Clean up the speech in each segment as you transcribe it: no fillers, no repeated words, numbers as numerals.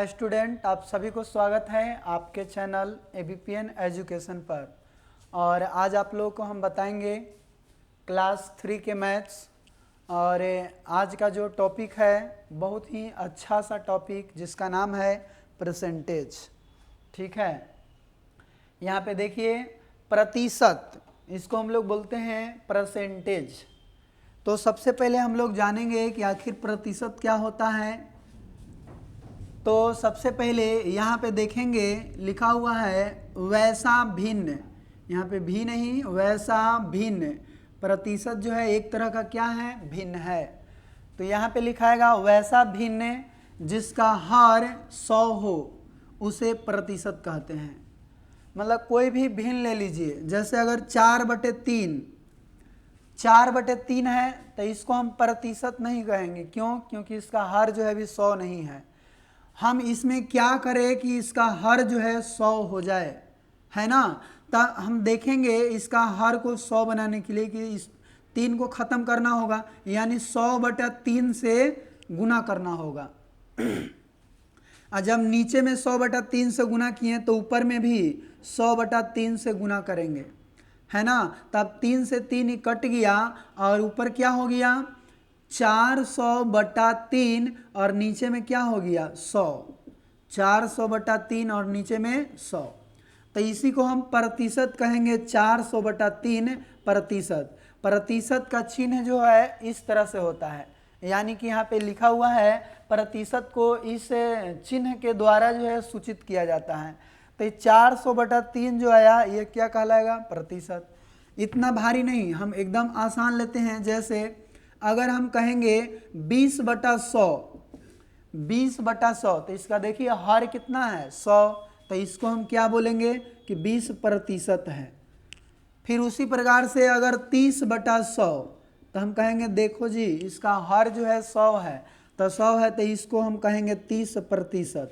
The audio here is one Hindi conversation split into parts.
नमस्कार स्टूडेंट, आप सभी को स्वागत है आपके चैनल एबीपीएन एजुकेशन पर। और आज आप लोगों को हम बताएंगे क्लास 3 के मैथ्स। और आज का जो टॉपिक है बहुत ही अच्छा सा टॉपिक जिसका नाम है परसेंटेज। ठीक है, यहाँ पे देखिए प्रतिशत, इसको हम लोग बोलते हैं परसेंटेज। तो सबसे पहले हम लोग जानेंगे कि आखिर प्रतिशत क्या होता है। तो सबसे पहले यहाँ पे देखेंगे लिखा हुआ है वैसा भिन्न, यहाँ पे भी नहीं वैसा भिन्न। प्रतिशत जो है एक तरह का क्या है, भिन्न है। तो यहाँ पे लिखाएगा वैसा भिन्न जिसका हर 100 हो उसे प्रतिशत कहते हैं। मतलब कोई भी भिन्न ले लीजिए, जैसे अगर 4/3 है तो इसको हम प्रतिशत नहीं कहेंगे। क्यों? क्योंकि इसका हर जो है अभी 100 नहीं है। हम इसमें क्या करें कि इसका हर जो है 100 हो जाए, है ना। तब हम देखेंगे इसका हर को 100 बनाने के लिए कि इस 3 को ख़त्म करना होगा, यानी 100/3 से गुना करना होगा। और जब नीचे में 100/3 से गुना किए तो ऊपर में भी 100/3 से गुना करेंगे, है ना। तब 3 से 3 ही कट गया और ऊपर क्या हो गया 400/3 और नीचे में क्या हो गया 100। 400/3 और नीचे में 100, तो इसी को हम प्रतिशत कहेंगे। 400/3 प्रतिशत। प्रतिशत का चिन्ह जो है इस तरह से होता है, यानी कि यहाँ पे लिखा हुआ है प्रतिशत को इस चिन्ह के द्वारा जो है सूचित किया जाता है। तो 400/3 जो आया ये क्या कहलाएगा, प्रतिशत। इतना भारी नहीं, हम एकदम आसान लेते हैं। जैसे अगर हम कहेंगे 20/100, 20/100, तो इसका देखिए हर कितना है 100, तो इसको हम क्या बोलेंगे कि 20% है। फिर उसी प्रकार से अगर 30/100, तो हम कहेंगे देखो जी इसका हर जो है 100 है, तो 100 है तो इसको हम कहेंगे 30%।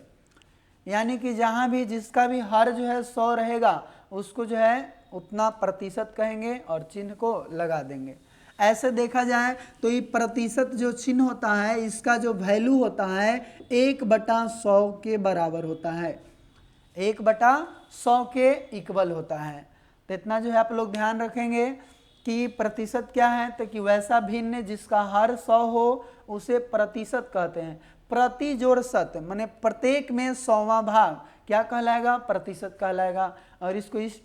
यानी कि जहाँ भी जिसका भी हर जो है 100 रहेगा उसको जो है उतना प्रतिशत कहेंगे और चिन्ह को लगा देंगे। ऐसे देखा जाए तो ये प्रतिशत जो चिन्ह होता है इसका जो वैल्यू होता है 1/100 के बराबर होता है, 1/100 के इक्वल होता है। तो इतना जो है आप लोग ध्यान रखेंगे कि प्रतिशत क्या है, तो कि वैसा भिन्न जिसका हर 100 हो उसे प्रतिशत कहते हैं। प्रति जोड़ शत माने प्रत्येक में 100वां भाग क्या कहलाएगा, प्रतिशत कहलाएगा। और इसको इस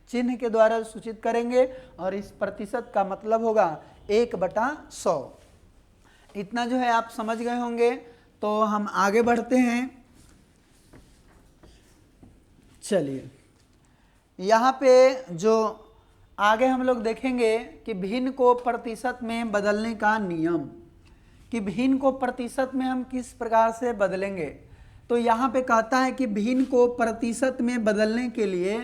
चिन्ह के द्वारा सूचित करेंगे और इस प्रतिशत का मतलब होगा 1/100। इतना जो है आप समझ गए होंगे। तो हम आगे बढ़ते हैं। चलिए यहाँ पे जो आगे हम लोग देखेंगे कि भिन्न को प्रतिशत में बदलने का नियम, कि भिन्न को प्रतिशत में हम किस प्रकार से बदलेंगे। तो यहाँ पे कहता है कि भिन्न को प्रतिशत में बदलने के लिए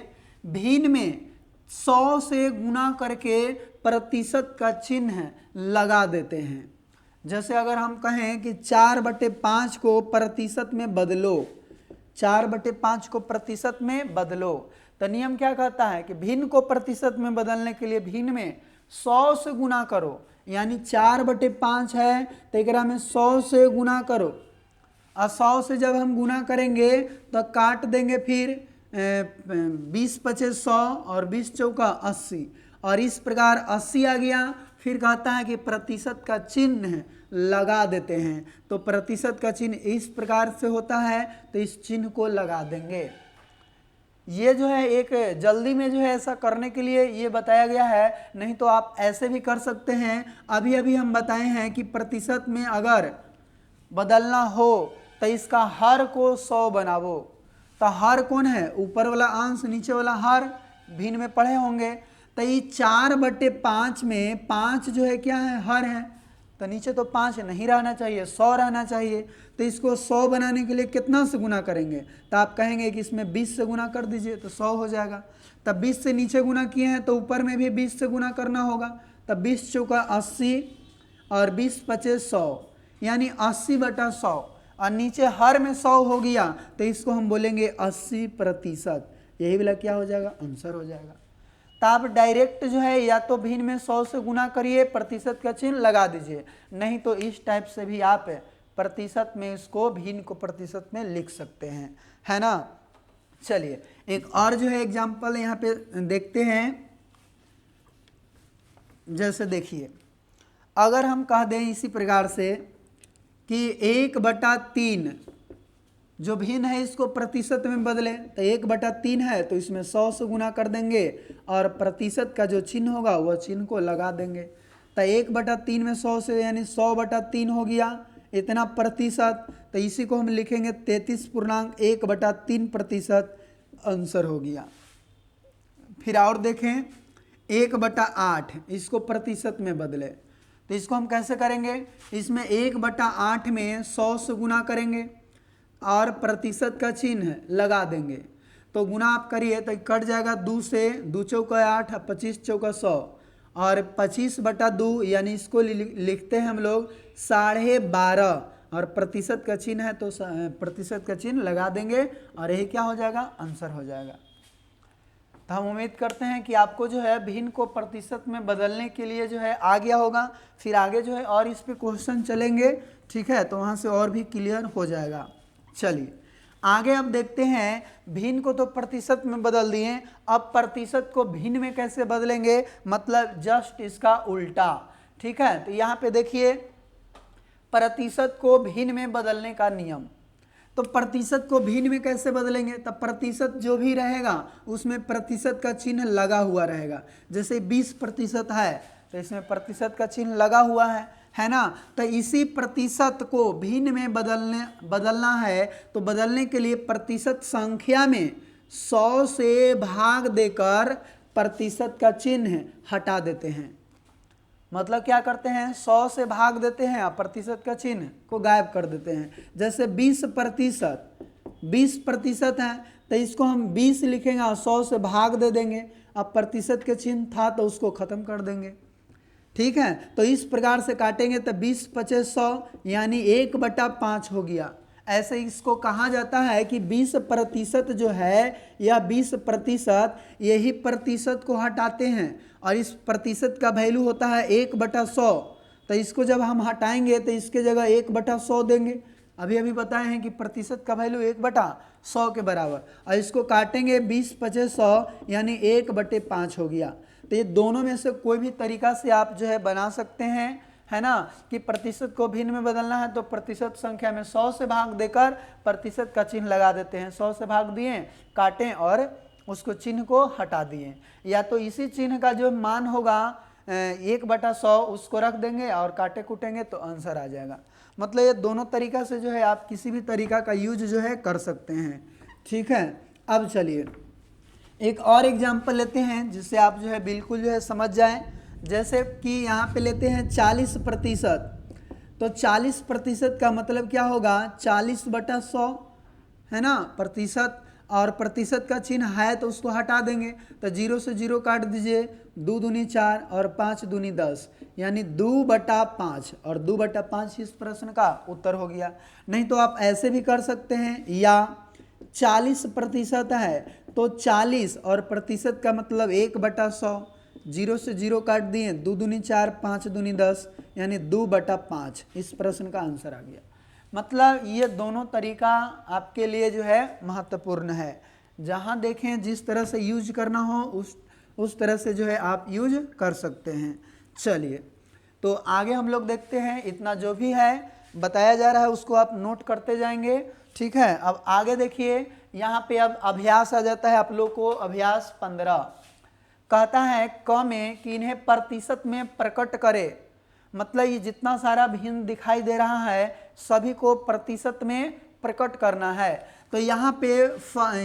भिन्न में 100 से गुना करके प्रतिशत का चिन्ह लगा देते हैं। जैसे अगर हम कहें कि 4/5 को प्रतिशत में बदलो, 4/5 को प्रतिशत में बदलो, तो नियम क्या कहता है कि भिन्न को प्रतिशत में बदलने के लिए भिन्न में 100 से गुना करो। यानी 4/5 है तो एकरा में 100 से गुना करो, और 100 से जब हम गुना करेंगे तो काट देंगे, फिर 20×5 100 और 20×4 80, और इस प्रकार 80 आ गया। फिर कहता है कि प्रतिशत का चिन्ह लगा देते हैं। तो प्रतिशत का चिन्ह इस प्रकार से होता है, तो इस चिन्ह को लगा देंगे। ये जो है एक जल्दी में जो है ऐसा करने के लिए ये बताया गया है, नहीं तो आप ऐसे भी कर सकते हैं। अभी अभी हम बताए हैं कि प्रतिशत में अगर बदलना हो तो इसका हर को 100 बनावो। तो हर कौन है, ऊपर वाला अंश नीचे वाला हर, भिन्न में पढ़े होंगे। तो ये 4/5 में 5 जो है क्या है, हर है, तो नीचे तो 5 नहीं रहना चाहिए, 100 रहना चाहिए। तो इसको 100 बनाने के लिए कितना से गुना करेंगे, तो आप कहेंगे कि इसमें 20 से गुना कर दीजिए तो 100 हो जाएगा। तब 20 से नीचे गुना किए हैं तो ऊपर में भी 20 से गुना करना होगा। तब 20×4 80 और 20×5 100, यानी 80/100, और नीचे हर में 100 हो गया तो इसको हम बोलेंगे 80%। यही वाला क्या हो जाएगा, आंसर हो जाएगा। तो आप डायरेक्ट जो है या तो भिन्न में 100 से गुना करिए, प्रतिशत का चिन्ह लगा दीजिए, नहीं तो इस टाइप से भी आप प्रतिशत में इसको भिन्न को प्रतिशत में लिख सकते हैं, है ना। चलिए एक और जो है एग्जाम्पल यहाँ पे देखते हैं। जैसे देखिए, अगर हम कह दें इसी प्रकार से कि 1/3 जो भिन्न है इसको प्रतिशत में बदलें, तो 1/3 है तो इसमें 100 से गुना कर देंगे और प्रतिशत का जो चिन्ह होगा वह चिन्ह को लगा देंगे। तो 1/3 में 100 से यानी 100/3 हो गया इतना प्रतिशत, तो इसी को हम लिखेंगे 33.1/3% आंसर हो गया। फिर और देखें 1/8 इसको प्रतिशत में बदले, तो इसको हम कैसे करेंगे, इसमें 1/8 में 100 से गुना करेंगे और प्रतिशत का चिन्ह लगा देंगे। तो गुना आप करिए तो कट जाएगा 2 से, 2 चौका 8, 25 चौका 100 और 25/2 यानी इसको लिखते हैं हम लोग 12.5 और प्रतिशत का चिन्ह है तो प्रतिशत का चिन्ह लगा देंगे और यही क्या हो जाएगा, आंसर हो जाएगा। तो हम उम्मीद करते हैं कि आपको जो है भिन्न को प्रतिशत में बदलने के लिए जो है आ गया होगा। फिर आगे जो है और इस पे क्वेश्चन चलेंगे, ठीक है, तो वहाँ से और भी क्लियर हो जाएगा। चलिए आगे अब देखते हैं, भिन्न को तो प्रतिशत में बदल दिए, अब प्रतिशत को भिन्न में कैसे बदलेंगे, मतलब जस्ट इसका उल्टा, ठीक है। तो यहाँ पे देखिए प्रतिशत को भिन्न में बदलने का नियम। तो प्रतिशत को भिन्न में कैसे बदलेंगे, तब प्रतिशत जो भी रहेगा उसमें प्रतिशत का चिन्ह लगा हुआ रहेगा। जैसे 20% है तो इसमें प्रतिशत का चिन्ह लगा हुआ है ना। तो इसी प्रतिशत को भिन्न में बदलना है, तो बदलने के लिए प्रतिशत संख्या में 100 से भाग देकर प्रतिशत का चिन्ह हटा देते हैं। मतलब क्या करते हैं, 100 से भाग देते हैं और प्रतिशत का चिन्ह को गायब कर देते हैं। जैसे 20% है तो इसको हम 20 लिखेंगे और 100 से भाग दे देंगे, अब प्रतिशत के चिन्ह था तो उसको खत्म कर देंगे, ठीक है। तो इस प्रकार से काटेंगे तो 20 × 50 100 यानी 1/5 हो गया। ऐसे इसको कहा जाता है कि 20% जो है या 20% यही प्रतिशत को हटाते हैं और इस प्रतिशत का वैल्यू होता है 1/100। तो इसको जब हम हटाएंगे तो इसके जगह 1/100 देंगे। अभी बताए हैं कि प्रतिशत का वैल्यू 1/100 के बराबर, और इसको काटेंगे 20 × 50 100 यानी 1/5 हो गया। तो ये दोनों में से कोई भी तरीका से आप जो है बना सकते हैं, है ना, कि प्रतिशत को भिन्न में बदलना है तो प्रतिशत संख्या में 100 से भाग देकर प्रतिशत का चिन्ह लगा देते हैं। 100 से भाग दिए, काटें और उसको चिन्ह को हटा दिए, या तो इसी चिन्ह का जो मान होगा 1/100 उसको रख देंगे और काटे कूटेंगे तो आंसर आ जाएगा। मतलब ये दोनों तरीका से जो है आप किसी भी तरीका का यूज जो है कर सकते हैं, ठीक है। अब चलिए एक और एग्जाम्पल लेते हैं जिससे आप जो है बिल्कुल जो है समझ जाएं। जैसे कि यहाँ पे लेते हैं 40%, तो 40% का मतलब क्या होगा, 40/100 है ना प्रतिशत, और प्रतिशत का चिन्ह है तो उसको हटा देंगे, तो 0 से 0 काट दीजिए, 2 दूनी 4 और 5 दूनी 10 यानी 2/5, और 2/5 इस प्रश्न का उत्तर हो गया। नहीं तो आप ऐसे भी कर सकते हैं, या 40% है तो 40 और प्रतिशत का मतलब 1/100, 0 से 0 काट दिए, 2 दूनी 4 5 दूनी 10 यानी 2/5 इस प्रश्न का आंसर आ गया। मतलब ये दोनों तरीका आपके लिए जो है महत्वपूर्ण है। जहाँ देखें जिस तरह से यूज करना हो उस तरह से जो है आप यूज कर सकते हैं। चलिए तो आगे हम लोग देखते हैं, इतना जो भी है बताया जा रहा है उसको आप नोट करते जाएंगे, ठीक है। अब आगे देखिए, यहाँ पे अब अभ्यास आ जाता है आप लोग को। अभ्यास 15 कहता है क में कि इन्हें प्रतिशत में प्रकट करे। मतलब ये जितना सारा भिन्न दिखाई दे रहा है सभी को प्रतिशत में प्रकट करना है। तो यहाँ पे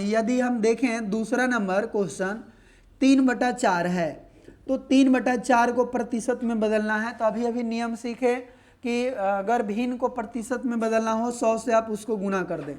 यदि हम देखें दूसरा नंबर क्वेश्चन 3/4 है, तो 3/4 को प्रतिशत में बदलना है। तो अभी नियम सीखे कि अगर भिन्न को प्रतिशत में बदलना हो 100 से आप उसको गुना कर दें,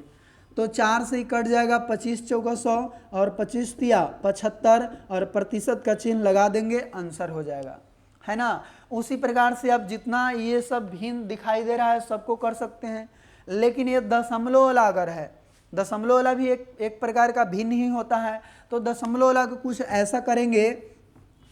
तो 4 से ही कट जाएगा, 25 चौका 100 और 25 तिया 75 और प्रतिशत का चिन्ह लगा देंगे, आंसर हो जाएगा, है ना। उसी प्रकार से अब जितना ये सब भिन्न दिखाई दे रहा है सबको कर सकते हैं। लेकिन ये दशमलव वाला अगर है, दशमलव वाला भी एक प्रकार का भिन्न ही होता है। तो दशमलव वाला को कुछ ऐसा करेंगे,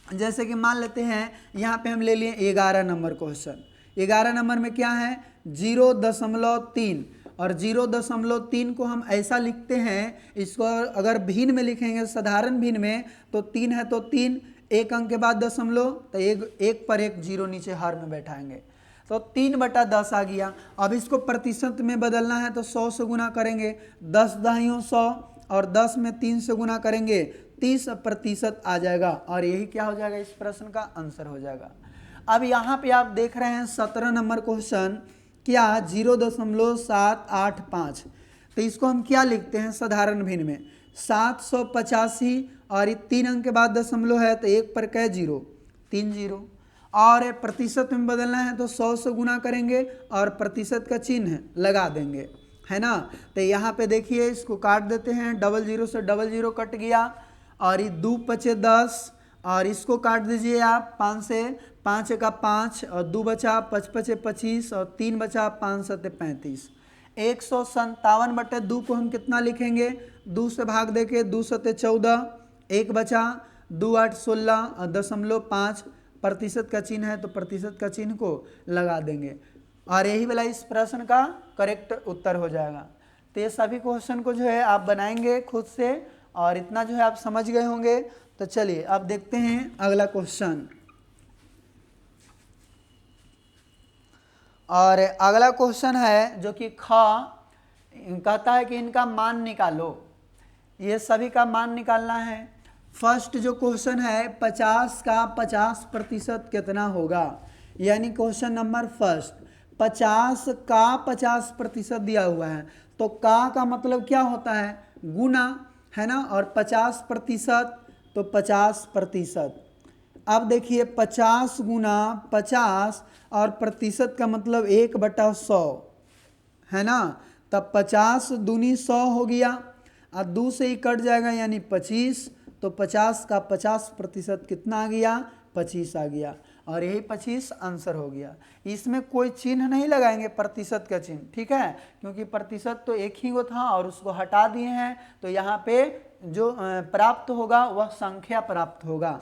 जैसे कि मान लेते हैं यहाँ पे हम ले लिए 11 नंबर क्वेश्चन। 11 नंबर में क्या है 0.3 और 0.3 को हम ऐसा लिखते हैं, इसको अगर भिन्न में लिखेंगे साधारण भिन्न में तो 3 है तो 3, एक अंक के बाद दशमलव तो एक पर एक जीरो नीचे हर में बैठाएंगे तो 3/10 आ गया। अब इसको प्रतिशत में बदलना है तो 100 से गुना करेंगे, 10 दहियों 100 और 10 में 3 से गुना करेंगे 30% आ जाएगा और यही क्या हो जाएगा, इस प्रश्न का आंसर हो जाएगा। अब यहाँ पे आप देख रहे हैं 17 नंबर क्वेश्चन क्या 0.785, तो इसको हम क्या लिखते हैं साधारण भिन्न में 785 और 3 अंक के बाद दशमलव है तो एक पर कै जीरो 3 जीरो और प्रतिशत में बदलना है तो 100 से गुना करेंगे और प्रतिशत का चिन्ह लगा देंगे, है ना। तो यहाँ पे देखिए इसको काट देते हैं, 00 से 00 कट गया और ये 2 पचे 10 और इसको काट दीजिए आप 5 से, 5 का 5 और 2 बचा 5 पचे 25 और 3 बचा 5 सते 35। 157/2 को हम कितना लिखेंगे, 2 से भाग दे के 2 सते 14, 1 बचा 2 8 16 और 0.5 प्रतिशत का चिन्ह है तो प्रतिशत का चिन्ह को लगा देंगे और यही वाला इस प्रश्न का करेक्ट उत्तर हो जाएगा। तो ये सभी क्वेश्चन को जो है आप बनाएंगे खुद से और इतना जो है आप समझ गए होंगे। तो चलिए अब देखते हैं अगला क्वेश्चन। और अगला क्वेश्चन है जो कि कहता है कि इनका मान निकालो, ये सभी का मान निकालना है। फर्स्ट जो क्वेश्चन है 50 का 50% कितना होगा, यानी क्वेश्चन नंबर फर्स्ट 50 का 50% दिया हुआ है तो का मतलब क्या होता है गुना, है ना, और 50% तो 50%। अब देखिए 50 गुना 50 और प्रतिशत का मतलब 1/100, है ना, तब 50 दूनी 100 हो गया और 2 से ही कट जाएगा यानी 25, तो 50 का 50% कितना आ गया 25 आ गया और यही 25 आंसर हो गया। इसमें कोई चिन्ह नहीं लगाएंगे प्रतिशत का चिन्ह, ठीक है, क्योंकि प्रतिशत तो एक ही वो था और उसको हटा दिए हैं तो यहाँ पे जो प्राप्त होगा वह संख्या प्राप्त होगा।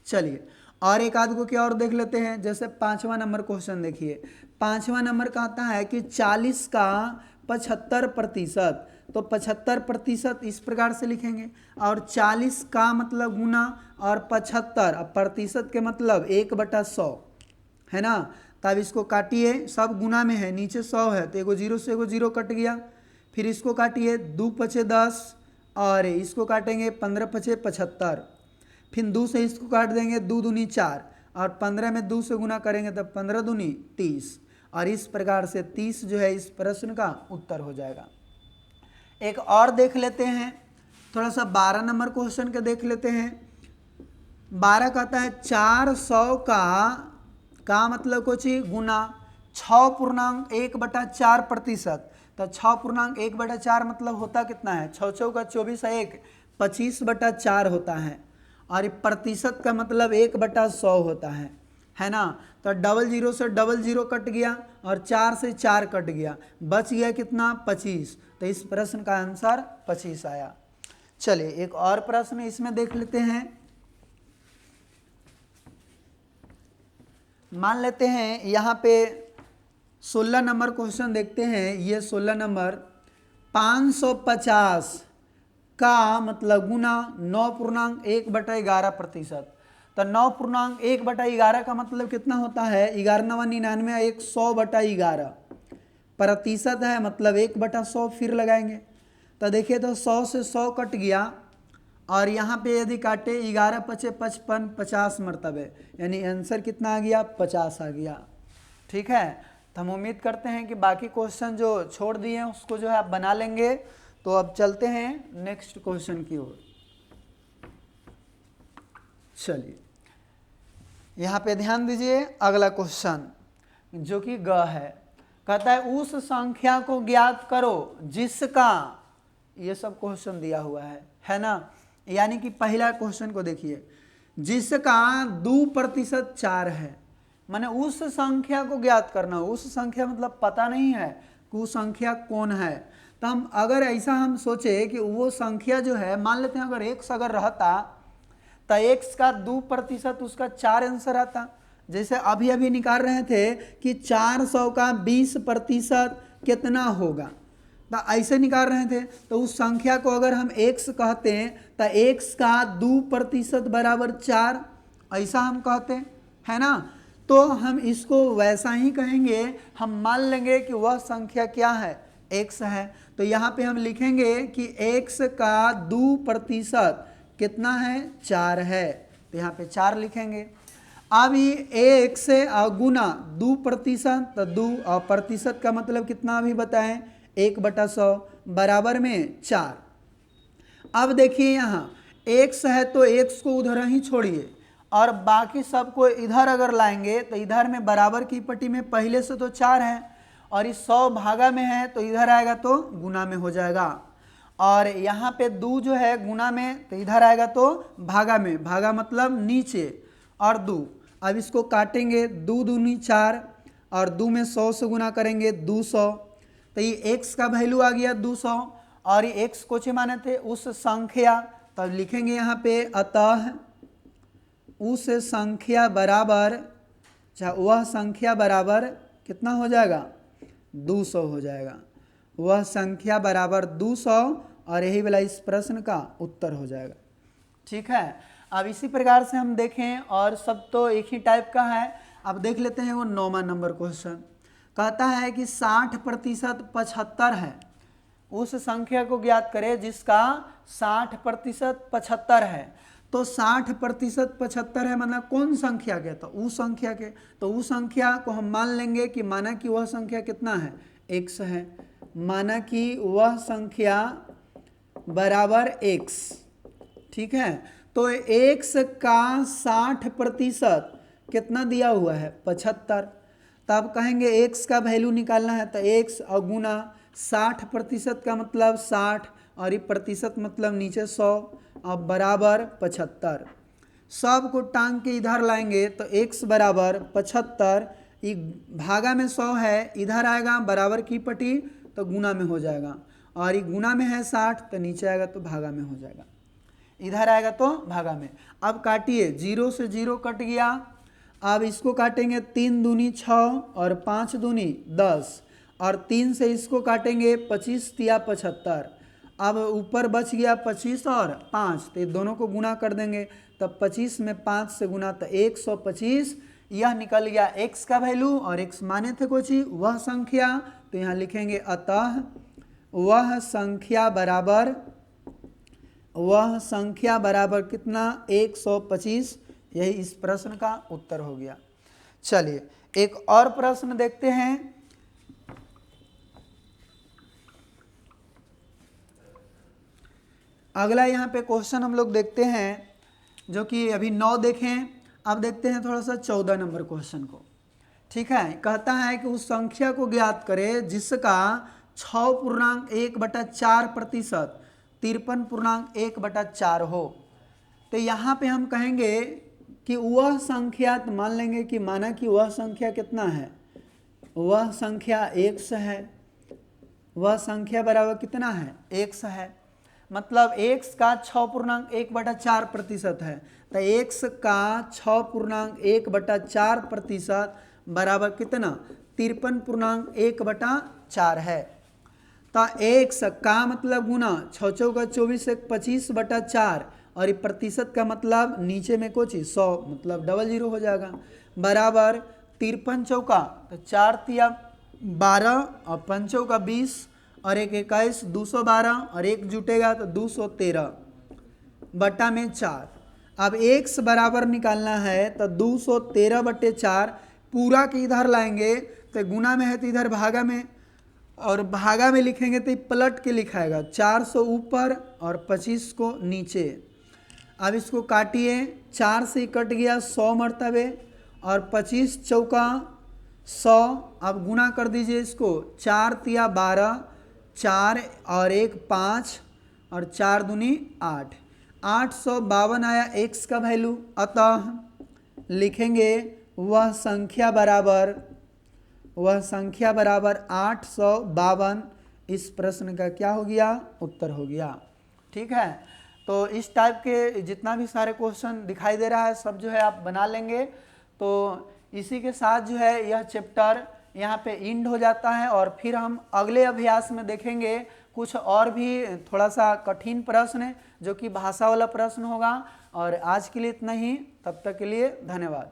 चलिए और एक आध को क्या और देख लेते हैं। जैसे 5वां नंबर क्वेश्चन देखिए, 5वां नंबर कहता है कि 40 का 75%, तो 75% इस प्रकार से लिखेंगे और 40 का मतलब गुना और 75 अब प्रतिशत के मतलब 1/100, है ना। तब इसको काटिए, सब गुना में है, नीचे 100 है तो एगो जीरो से एगो जीरो कट गया। फिर इसको काटिए 2 पचे 10 और इसको काटेंगे 15 पचे 75, फिर 2 से इसको काट देंगे 2 दूनी 4 और 15 में 2 से गुना करेंगे तब 15 दूनी 30 और इस प्रकार से 30 जो है इस प्रश्न का उत्तर हो जाएगा। एक और देख लेते हैं, थोड़ा सा 12 नंबर क्वेश्चन का देख लेते हैं। 12 कहता है 400 का मतलब कुछ गुना 6.1/4%, तो 6.1/4 मतलब होता कितना है, 6 चौका 24 है 1, 25/4 होता है और प्रतिशत का मतलब 1/100 होता है ना। तो 00 से 00 कट गया और 4 से 4 कट गया, बच गया कितना 25, तो इस प्रश्न का आंसर 25 आया। चलिए एक और प्रश्न इसमें देख लेते हैं। मान लेते हैं यहाँ पे 16 नंबर क्वेश्चन देखते हैं। ये 16 नंबर 550 का मतलब गुना 9.1/11%, तो 9.1/11 का मतलब कितना होता है 11 9 99 100/11, प्रतिशत है मतलब 1/100 फिर लगाएंगे तो देखिए तो 100 से 100 कट गया और यहाँ पे यदि काटे 11 पचे 55 50 मरतबे, यानी आंसर कितना आ गया 50 आ गया। ठीक है, तो हम उम्मीद करते हैं कि बाकी क्वेश्चन जो छोड़ दिए हैं उसको जो है आप बना लेंगे। तो अब चलते हैं नेक्स्ट क्वेश्चन की ओर। चलिए यहाँ पे ध्यान दीजिए, अगला क्वेश्चन जो कि ग है, कहता है उस संख्या को ज्ञात करो जिसका, ये सब क्वेश्चन दिया हुआ है ना। यानी कि पहला क्वेश्चन को देखिए, जिसका 2% 4 है, माने उस संख्या को ज्ञात करना। उस संख्या मतलब पता नहीं है कि वो संख्या कौन है। तो हम अगर ऐसा हम सोचे कि वो संख्या जो है, मान लेते हैं अगर x अगर रहता तो x का 2% उसका 4 आंसर आता, जैसे अभी अभी निकाल रहे थे कि 400 का 20% कितना होगा, तो ऐसे निकाल रहे थे। तो उस संख्या को अगर हम x कहते हैं तो x का 2% बराबर 4, ऐसा हम कहते हैं, है ना। तो हम इसको वैसा ही कहेंगे, हम मान लेंगे कि वह संख्या क्या है, x है। तो यहाँ पे हम लिखेंगे कि x का 2% कितना है, 4 है। तो यहाँ पे 4 लिखेंगे। अब ये x से गुना 2%, तो 2 प्रतिशत का मतलब कितना अभी बताएं, 1/100 बराबर में 4। अब देखिए यहाँ x है तो x को उधर ही छोड़िए और बाकी सबको इधर अगर लाएंगे तो इधर में बराबर की पट्टी में पहले से तो 4 है और इस 100 भागा में है तो इधर आएगा तो गुना में हो जाएगा। और यहाँ पे 2 जो है गुना में तो इधर आएगा तो भागा में, भागा मतलब नीचे और 2। अब इसको काटेंगे, 2 दूनी 4 और 2 में 100 से गुना करेंगे 200, तो ये x का वैल्यू आ गया 200 और ये x को माने थे उस संख्या, तब लिखेंगे यहाँ पे अतः उस संख्या बराबर, वह संख्या बराबर कितना हो जाएगा, 200 हो जाएगा। वह संख्या बराबर 200 और यही वाला इस प्रश्न का उत्तर हो जाएगा। ठीक है, अब इसी प्रकार से हम देखें और सब तो एक ही टाइप का है। अब देख लेते हैं वो 9वां नंबर क्वेश्चन। कहता है कि 60% 75 है, उस संख्या को ज्ञात करें जिसका 60% 75 है। तो 60% 75 है मतलब कौन संख्या के, तो उस संख्या के। तो उस संख्या को हम मान लेंगे कि माना कि वह संख्या कितना है, x है। माना कि वह संख्या बराबर x, ठीक है। तो x का 60% कितना दिया हुआ है, 75। तब कहेंगे x का वैल्यू निकालना है, तो x गुना 60% का मतलब 60 और ये प्रतिशत मतलब नीचे 100 अब बराबर 75। सब को टांग के इधर लाएंगे तो x बराबर 75, ये भागा में 100 है, इधर आएगा बराबर की पट्टी तो गुना में हो जाएगा, और ये गुना में है 60 तो नीचे आएगा तो भागा में हो जाएगा, इधर आएगा तो भागा में। अब काटिए, 0 से 0 कट गया। अब इसको काटेंगे, 3 दूनी 6 और 5 दूनी 10 और 3 से इसको काटेंगे, 25 तिया 75। अब ऊपर बच गया 25 और 5, तो ये दोनों को गुना कर देंगे, तब 25 में 5 से गुना तो 125। यह निकल गया x का वैल्यू और x माने थे कुछ ही वह संख्या, तो यहाँ लिखेंगे अतः वह संख्या बराबर कितना, 125। यही इस प्रश्न का उत्तर हो गया। चलिए एक और प्रश्न देखते हैं। अगला यहाँ पे क्वेश्चन हम लोग देखते हैं, जो कि अभी 9 देखें, अब देखते हैं थोड़ा सा 14 नंबर क्वेश्चन को। ठीक है, कहता है कि उस संख्या को ज्ञात करें जिसका 6.1/4% 53.1/4 हो। तो यहाँ पे हम कहेंगे कि वह संख्या, तो मान लेंगे कि माना कि वह संख्या कितना है, वह संख्या x है। वह संख्या बराबर कितना है, x है। मतलब x का 6.1/4% है, तो x का 6.1/4% बराबर कितना, 53.1/4 है। तो x का मतलब गुना 6 चौका 24 1 25/4 और ये प्रतिशत का मतलब नीचे में कुछ 100 मतलब 00 हो जाएगा, बराबर 53 चौका तो 4 तिया 12 और 5 चौका 20 और 1 21 212 और 1 जुटेगा तो 213 बटा में 4। अब x बराबर निकालना है तो 213/4 पूरा के इधर लाएंगे तो गुना में है तो इधर भागा में, और भागा में लिखेंगे तो पलट के लिखाएगा, 400 ऊपर और 25 को नीचे। अब इसको काटिए, 4 से कट गया 100 मरतबे और 25 चौका 100। अब गुना कर दीजिए इसको, 4 तिया 12, 4 और 1 5 और 4 दूनी 8, 852 आया x का वैल्यू। अतः लिखेंगे वह संख्या बराबर 852। इस प्रश्न का क्या हो गया, उत्तर हो गया। ठीक है, तो इस टाइप के जितना भी सारे क्वेश्चन दिखाई दे रहा है सब जो है आप बना लेंगे। तो इसी के साथ जो है यह चैप्टर यहाँ पे एंड हो जाता है और फिर हम अगले अभ्यास में देखेंगे कुछ और भी थोड़ा सा कठिन प्रश्न जो कि भाषा वाला प्रश्न होगा। और आज के लिए इतना ही, तब तक के लिए धन्यवाद।